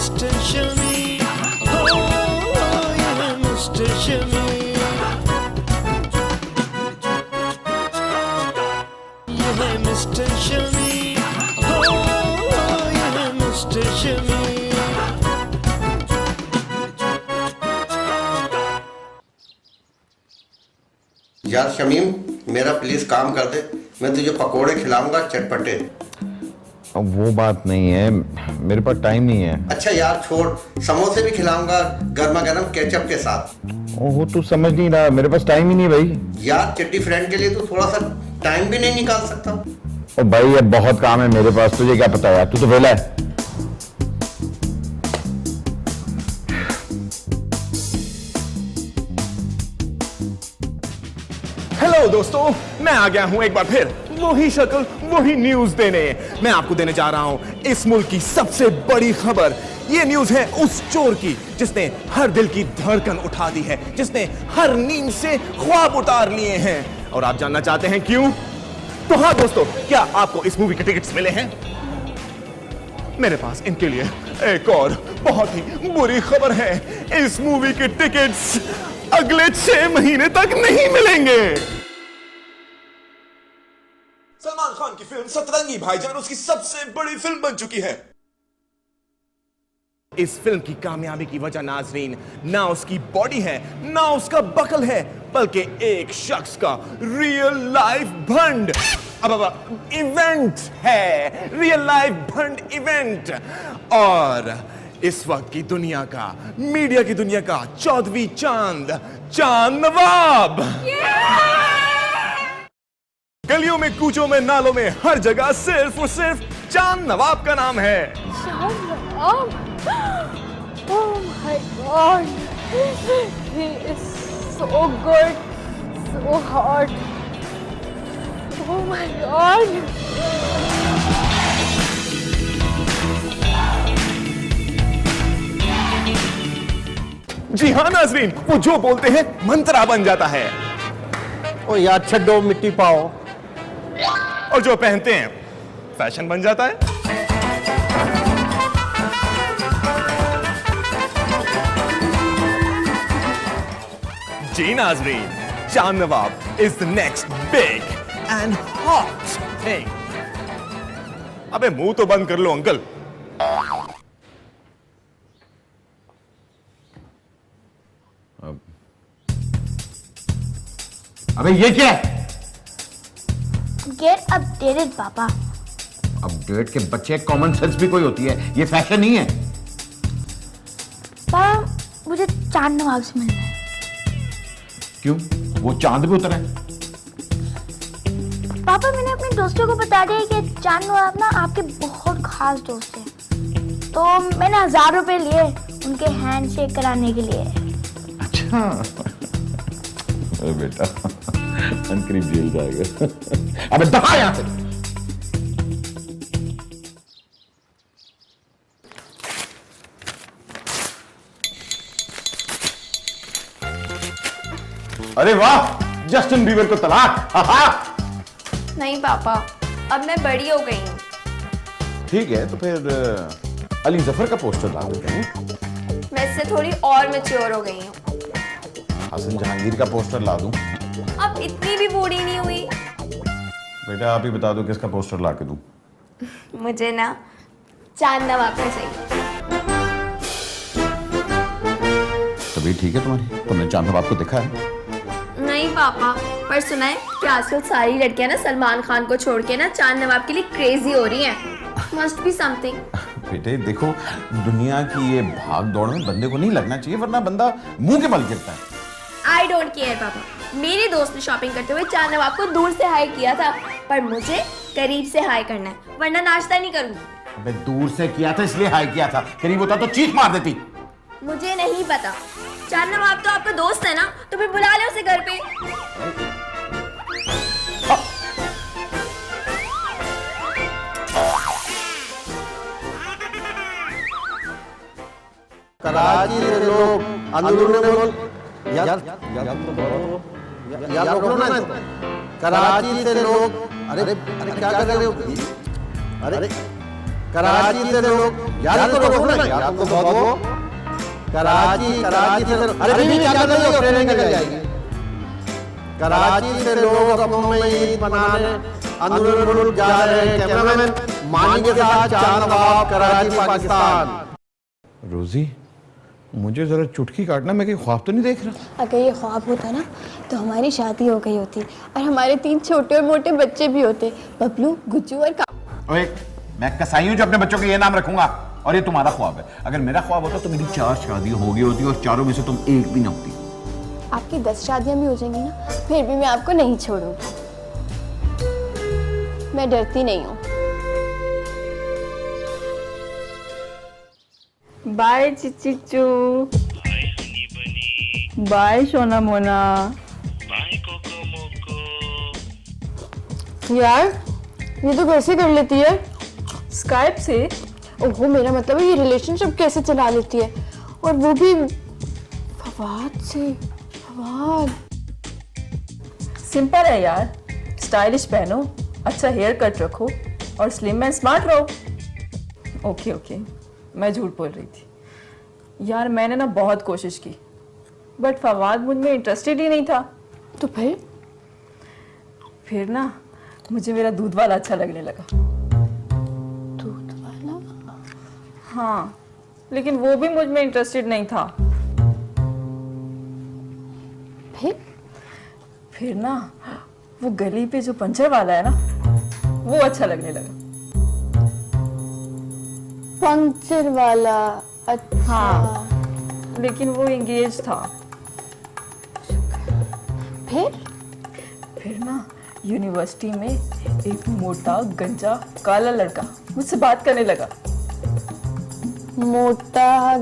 Mister Shami, हो ये है मिस्टर शमी, ये है मिस्टर शमी, हो ये है मिस्टर शमी। यार शमीम, मेरा प्लीज काम कर दे, मैं तुझे पकोड़े खिलाऊंगा चटपटे। अब वो बात नहीं है, मेरे पास टाइम नहीं है। अच्छा यार छोड़, समोसे भी खिलाऊंगा गर्मा गर्म केचप के साथ। ओहो तू समझ नहीं रहा, मेरे पास टाइम ही नहीं भाई। यार चिट्टी फ्रेंड के लिए तू थोड़ा सा टाइम भी नहीं निकाल सकता? ओ भाई अब बहुत काम है मेरे पास, तुझे क्या पता यार, तू तो वेला है। हेलो दोस्तों, मैं आ गया हूं एक बार फिर वही शक्ल वही न्यूज देने। मैं आपको देने जा रहा हूं इस मुल्क की सबसे बड़ी खबर। ये न्यूज है उस चोर की जिसने हर दिल की धड़कन उठा दी है, जिसने हर नींद से ख्वाब उतार लिए हैं। और आप जानना चाहते हैं क्यों? तो हाँ दोस्तों, क्या आपको इस मूवी के टिकट्स मिले हैं? मेरे पास इनके लिए एक और बहुत ही बुरी खबर है। इस मूवी के टिकट्स अगले 6 महीने तक नहीं मिलेंगे। सलमान खान की फिल्म सतरंगी भाईजान उसकी सबसे बड़ी फिल्म बन चुकी है। इस फिल्म की कामयाबी की वजह नाजरीन ना उसकी बॉडी है ना उसका बकल है, बल्कि एक शख्स का रियल लाइफ भंड इवेंट है। रियल लाइफ भंड इवेंट। और इस वक्त की दुनिया का, मीडिया की दुनिया का 14वीं चांद नवाब। गलियों में, कूचों में, नालों में, हर जगह सिर्फ और सिर्फ चांद नवाब का नाम है। चांद नवाब? Oh my God, he is so good, so hot. Oh my God. जी हाँ नाजरीन, वो जो बोलते हैं मंत्रा बन जाता है। ओ यार छड्डो मिट्टी पाओ। और जो पहनते हैं फैशन बन जाता है। जी नाजरीन, Chand Nawab is the next big and hot thing. अबे मुंह तो बंद कर लो अंकल। अबे ये क्या है? Get updated पापा। अपडेट के बच्चे, कॉमन सेंस भी कोई होती है, ये फैशन नहीं है। पापा मुझे चांद नवाब से मिलना है। क्यों? वो चांद पे उतरा है। पापा मैंने अपने दोस्तों को बता दिया कि चांद नवाब ना आपके बहुत खास दोस्त हैं, तो मैंने 1000 रुपए लिए उनके हैंड शेक कराने के लिए। अच्छा अरे बेटा करीब जेल जाएगा। अबे दफा यहां से। अरे वाह, जस्टिन बीबर को तलाक। नहीं पापा, अब मैं बड़ी हो गई हूँ। ठीक है तो फिर अली जफर का पोस्टर ला देते हैं। वैसे थोड़ी और मैच्योर हो गई हूँ। हसन जहांगीर का पोस्टर ला दूं? अब इतनी भी बूढ़ी नहीं हुई। बेटा आप ही बता दो किसका पोस्टर ला के दूं? मुझे ना चांद नवाब का चाहिए। तभी ठीक है तुम्हारी, तुमने चांद नवाब को देखा है? नहीं पापा, पर सुना है कि आजकल सारी लड़कियां ना सलमान खान को छोड़ के ना चांद नवाब के लिए क्रेजी हो रही हैं। Must be something. बेटे देखो, दुनिया की ये भाग दौड़ में बंदे को नहीं लगना चाहिए, वरना बंदा मुंह के बल गिरता है। आई डोंट केयर पापा। मेरे दोस्त ने शॉपिंग करते हुए चांद नवाब को दूर से हाई किया था, पर मुझे करीब से हाई करना है, वरना नाश्ता नहीं करूंगी। अबे दूर से किया था इसलिए हाई किया था, करीब होता तो चीख मार देती। मुझे नहीं पता। चांद नवाब तो आपका दोस्त है ना, तो फिर बुला ले उसे घर पे। कराची से लोग अंदरूनी मुल्क यार रोक लो ना। कराची से लोग, अरे क्या कर रहे हो? अरे कराची से लोग याद तो रोको ना याद तो बहुत हो कराची से अरे बीवी क्या कर रही हो ट्रेनिंग कर जाएगी कराची से लोग अपनों में ईद मनाने अंदर मुल्क जा रहे हैं कैमरामैन मानी के साथ चांद नवाब कराची पाकिस्तान। रोजी मुझे जरा चुटकी काटना, मैं कहीं ख्वाब तो नहीं देख रहा? अगर ये ख्वाब होता ना तो हमारी शादी हो गई होती और हमारे 3 छोटे और मोटे बच्चे भी होते, बबलू, गुज्जू और ओए, मैं कसाई हूं जो अपने बच्चों के ये नाम रखूंगा, और ये तुम्हारा ख्वाब है। अगर मेरा ख्वाब होता तो मेरी 4 शादियां हो गई होती और चारों में से तुम एक भी ना होती। आपकी 10 शादियां भी हो जाएंगी ना, फिर भी मैं आपको नहीं छोड़ूंगी। मैं डरती नहीं हूँ। बाय चिच्चू, बाय सोना मोना, यार ये तो कैसे कर लेती है? स्काइप से। ओहो, मेरा मतलब है ये रिलेशनशिप कैसे चला लेती है, और वो भी फवाद से। फवाद सिंपल है यार, स्टाइलिश पहनो, अच्छा हेयर कट रखो और स्लिम एंड स्मार्ट रहो। ओके ओके, मैं झूठ बोल रही थी यार, मैंने ना बहुत कोशिश की बट फवाद मुझ में इंटरेस्टेड ही नहीं था। तो फिर ना मुझे मेरा दूध वाला अच्छा लगने लगा। दूध वाला? हाँ, लेकिन वो भी मुझ में इंटरेस्टेड नहीं था। फिर ना वो गली पे जो पंचर वाला है ना, वो अच्छा लगने लगा। पंक्चर वाला? अच्छा। हाँ, लेकिन वो एंगेज था। फिर ना यूनिवर्सिटी में एक मोटा गंजा काला लड़का मुझसे बात करने लगा। मोटा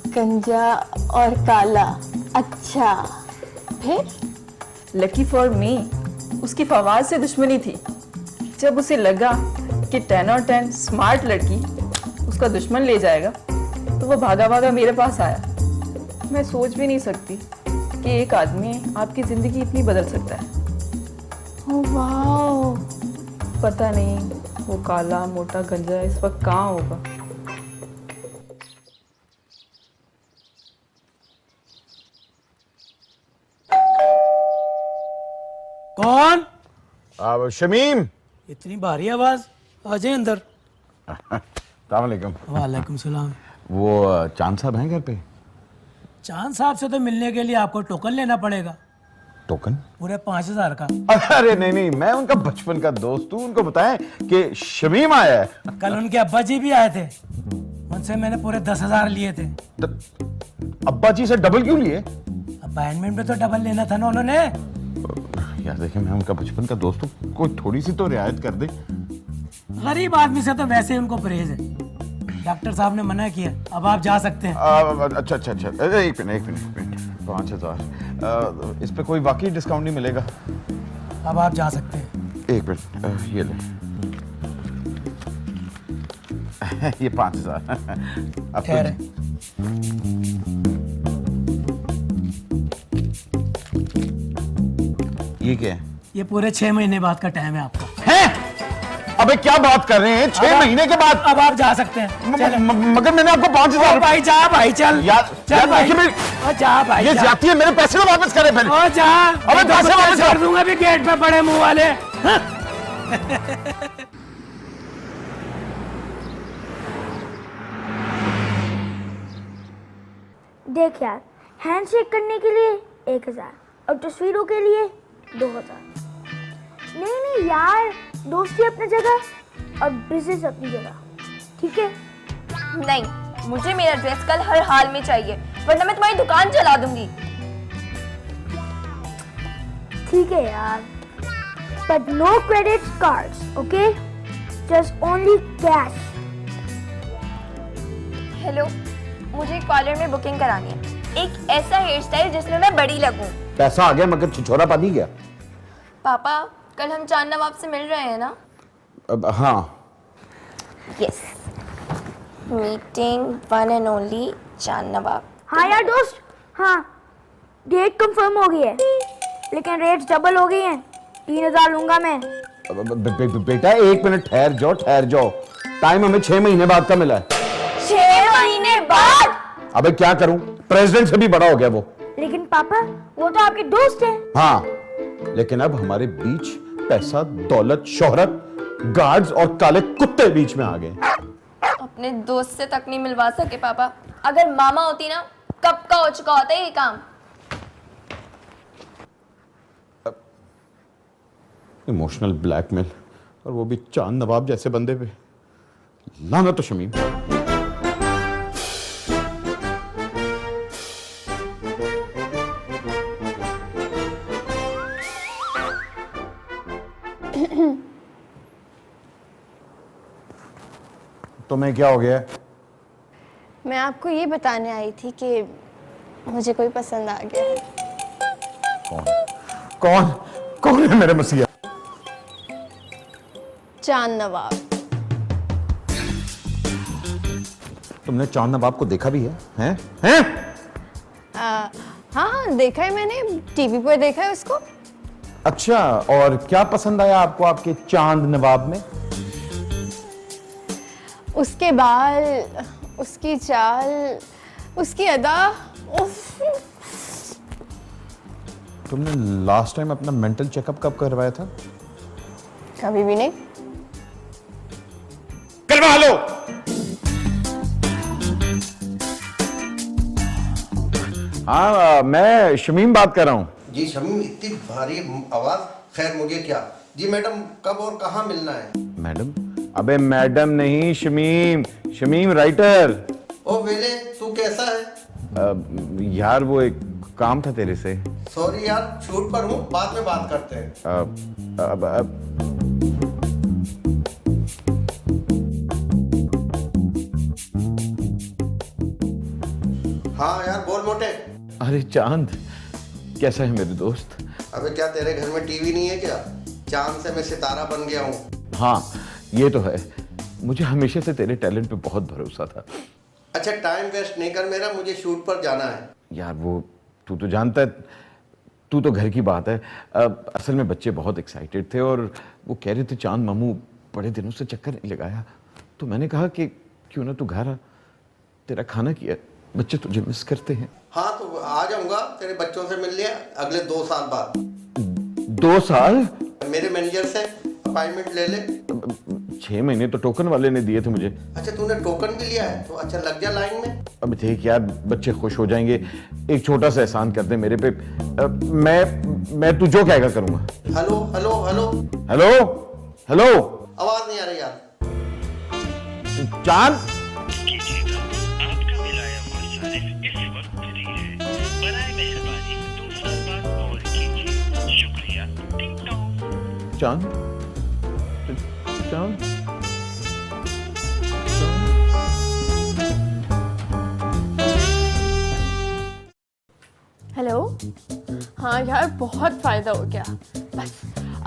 गंजा और काला, अच्छा। फिर लकी फॉर मी उसकी फवाद से दुश्मनी थी। जब उसे लगा कि 10 और 10 स्मार्ट लड़की उसका दुश्मन ले जाएगा तो वो भागा भागा मेरे पास आया। मैं सोच भी नहीं सकती कि एक आदमी आपकी जिंदगी इतनी बदल सकता है। Oh wow. पता नहीं वो काला मोटा गंजा इस वक्त कहाँ होगा। कौन? शमीम। इतनी भारी आवाज, आ जाए अंदर। अस्सलाम वालेकुम। वालेकुम सलाम। वो चांद साहब हैं घर पे? चांद साहब से तो मिलने के लिए आपको टोकन लेना पड़ेगा। टोकन? पूरे 5000 का। अरे नहीं नहीं, मैं उनका बचपन का दोस्त हूँ। उनको बताएं कि शमीम आया है। कल उनके अब्बा जी भी आए थे, उनसे मैंने पूरे 10,000 लिए थे। अब्बा जी से डबल क्यों लिए? अपाइंटमेंट पे तो डबल लेना था ना उन्होंने। यार देखिए, मैं उनका बचपन का दोस्त हूँ, कोई थोड़ी सी तो रियायत कर दे। गरीब आदमी से तो वैसे ही उनको परहेज है। डॉक्टर साहब ने मना किया, अब आप जा सकते हैं। अच्छा अच्छा अच्छा, एक मिनट 5000। इस पे कोई वाकई डिस्काउंट नहीं मिलेगा? अब आप जा सकते हैं। एक मिनट, ये ले। ये 5000। ठहरे। ये क्या है? ये पूरे 6 महीने बाद का टाइम है आपका। है? अबे क्या बात कर रहे हैं? 6 महीने के बाद? अब आप जा सकते हैं। चलें। मगर मैंने आपको 5000। भाई जा भाई, चल यार भाई। देखिए ओ जा भाई, ये ज्यादती है, मेरे पैसे तो वापस करें पहले। ओ जा। अबे पैसे वापस कर दूंगा अभी गेट पे बड़े मुंह वाले। हाँ? देख यार, हैंडशेक करने के लिए 1000 और तस्वीरों के लिए 2000। नहीं नहीं यार, दोस्ती अपनी जगह और बिजनेस अपनी जगह, ठीक है? नहीं, मुझे मेरा ड्रेस कल हर हाल में चाहिए, वरना मैं तुम्हारी दुकान जला दूंगी। ठीक है यार, but no credit cards, okay? Just only cash. Hello, मुझे एक पार्लर में बुकिंग करानी है, एक ऐसा हेयर स्टाइल जिसमें मैं बड़ी लगूं। पैसा आ गया मगर छिछोरा पानी गया। पापा, कल हम चांद नवाब से मिल रहे हैं ना? अब हाँ। Yes, meeting one and only चांद नवाब। हाँ यार दोस्त, हाँ डेट कंफर्म हो गई है, लेकिन रेट्स डबल हो गई हैं। 3000 लूंगा मैं। बेटा 1 मिनट ठहर जाओ। टाइम हमें 6 महीने बाद का मिला है। 6 महीने बाद? अबे क्या करूं, प्रेसिडेंट से भी बड़ा हो गया वो। लेकिन पापा वो तो आपके दोस्त हैं। हाँ, लेकिन अब हमारे बीच पैसा, दौलत, शोहरत, गार्ड्स और काले कुत्ते बीच में आ गए। अपने दोस्त से तक नहीं मिलवा सके पापा। अगर मामा होती ना, कब का हो चुका होता है ये काम। इमोशनल ब्लैकमेल, और वो भी चांद नवाब जैसे बंदे पे। लानत तो शमीम। तुम्हें क्या हो गया? मैं आपको ये बताने आई थी कि मुझे कोई पसंद आ गया है। कौन कौन कौन है मेरे मसीहा? चांद नवाब। तुमने चांद नवाब को देखा भी है? हैं? हाँ देखा है मैंने, टीवी पर देखा है उसको। अच्छा, और क्या पसंद आया आपको आपके चांद नवाब में? उसके बाल, उसकी चाल, उसकी अदा। उफ। तुमने लास्ट टाइम अपना मेंटल चेकअप कब करवाया था? कभी भी नहीं। करवा लो। हाँ, मैं शमीम बात कर रहा हूँ। जी शमीम, इतनी भारी आवाज। खैर मुझे क्या जी मैडम, कब और कहाँ मिलना है? मैडम? अबे मैडम नहीं, शमीम। शमीम राइटर। ओ वेले, तू कैसा है? यार वो एक काम था तेरे से। सॉरी यार, शूट पर हूँ, बाद में बात करते हैं। हाँ यार, बोल मोटे। अरे चांद, कैसा है मेरे दोस्त? अबे क्या तेरे घर में टीवी नहीं है क्या? चांद से मैं सितारा बन गया हूँ। हाँ ये तो है, मुझे हमेशा से तेरे टैलेंट पे बहुत भरोसा था। अच्छा टाइम वेस्ट नहीं कर मेरा, मुझे शूट पर जाना है। यार वो तू तो जानता है, तू तो घर की बात है। असल में बच्चे बहुत एक्साइटेड थे और वो कह रहे थे चांद मामू बड़े दिनों से चक्कर नहीं लगाया, तो मैंने कहा कि क्यों ना तू घर आ, तेरा खाना किया, बच्चे तुझे मिस करते हैं। हाँ तो आ जाऊंगा, तेरे बच्चों से मिल लिया अगले 2 साल बाद। 2 साल? मेरे मैनेजर से अपॉइंटमेंट ले ले। 6 महीने तो टोकन वाले ने दिए थे मुझे। अच्छा तूने टोकन भी लिया है, तो अच्छा लग जा लाइन में। अब देख यार, बच्चे खुश हो जाएंगे, एक छोटा सा एहसान कर दे मेरे पे। मैं तू जो कहेगा करूंगा। Hello hello hello hello hello, आवाज नहीं आ रही यार। चांद, आपका मिलाया हुआ सारिफ इस वक्त फ्री है। बराए मेहरबानी 2 साल बाद कॉल कीजिए। शुक्रिया। टिंग टोंग। चांद, चांद, हेलो। हाँ यार, बहुत फायदा हो गया। बस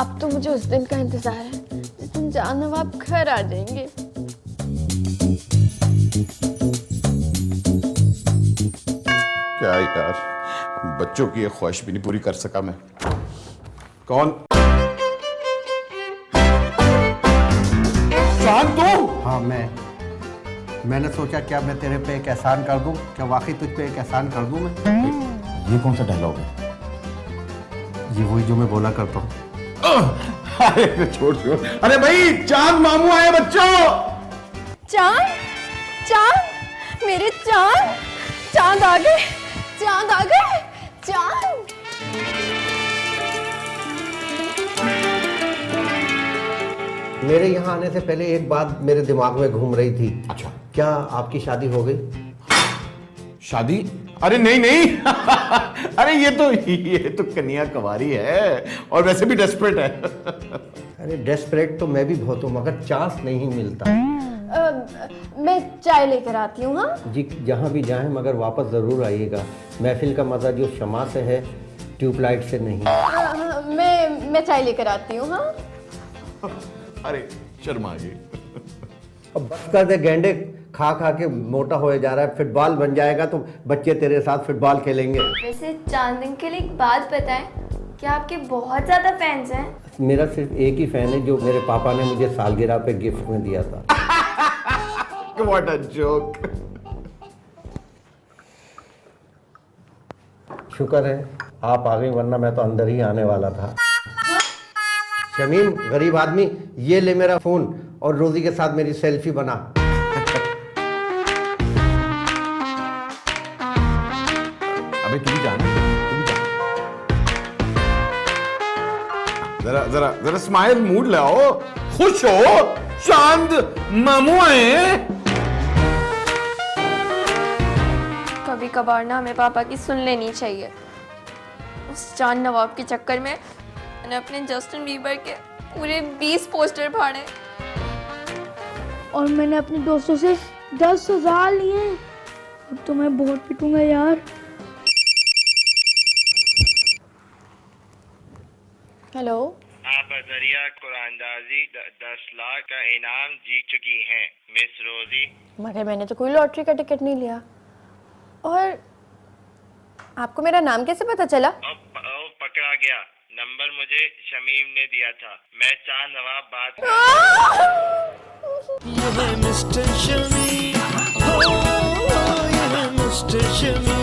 अब तो मुझे उस दिन का इंतजार है जिस दिन चांद नवाब घर आ जाएंगे। क्या यार, बच्चों की ये ख्वाहिश भी नहीं पूरी कर सका मैं। कौन? चांद तू? हाँ मैंने सोचा क्या मैं तेरे पे एक एहसान कर दूं, क्या वाकई तुझ पे एक एहसान कर दूं मैं? ये कौन सा डायलॉग है? ये वही जो मैं बोला करता हूँ। अरे छोड़। अरे भाई, चांद मामू आए बच्चों। चांद, चांद, मेरे चांद, चांद आ गए, चांद आ गए, चांद। मेरे यहाँ आने से पहले एक बात मेरे दिमाग में घूम रही थी। अच्छा, क्या आपकी शादी हो गई? शादी? अरे नहीं नहीं। अरे ये तो कन्या कुंवारी है और वैसे भी डेस्परेट है। अरे डेस्परेट तो मैं भी बहुत हूँ, मगर चांस नहीं मिलता। मैं चाय लेकर आती हूँ। हाँ जी, जहाँ भी जाएं मगर वापस जरूर आइएगा। महफिल का मजा जो शमा से है, ट्यूबलाइट से नहीं। मैं चाय लेकर आती हूँ। हाँ अरे शर्मा गई। अब बस कर दे गेंडे, खा खा के मोटा हो जा रहा है। फुटबॉल बन जाएगा तो बच्चे तेरे साथ फुटबॉल खेलेंगे। वैसे चांद अंकल एक बात बताएं, क्या आपके बहुत ज्यादा फैंस हैं? मेरा सिर्फ एक ही फैन है जो मेरे पापा ने मुझे सालगिरह पे गिफ्ट में दिया था। What a joke. शुक्र है आप आ गई, वरना मैं तो अंदर ही आने वाला था। शमीम गरीब आदमी, ये ले मेरा फोन और रोजी के साथ मेरी सेल्फी बना। अबे तू भी जाना, तू भी जा। जरा जरा जरा स्माइल मूड लाओ, खुश हो, चांद मामू आए हैं। कभी कभार ना हमें पापा की सुन लेनी चाहिए। उस चांद नवाब के चक्कर में मैंने अपने जस्टिन बीबर के पूरे 20 पोस्टर फाड़े और मैंने अपने दोस्तों से 10,000 लिए। अब तो मैं बहुत पिटूंगा यार। हेलो, आप बजरिया कुरानदाजी 10 लाख का इनाम जीत चुकी हैं मिस रोजी। मगर मैंने तो कोई लॉटरी का टिकट नहीं लिया। और आपको मेरा नाम कैसे पता चला? पकड़ा गया, नंबर मुझे शमीम ने दिया था। मैं चांद नवाब बात कर मिस्टर शमीम, मिस्टर शमीम।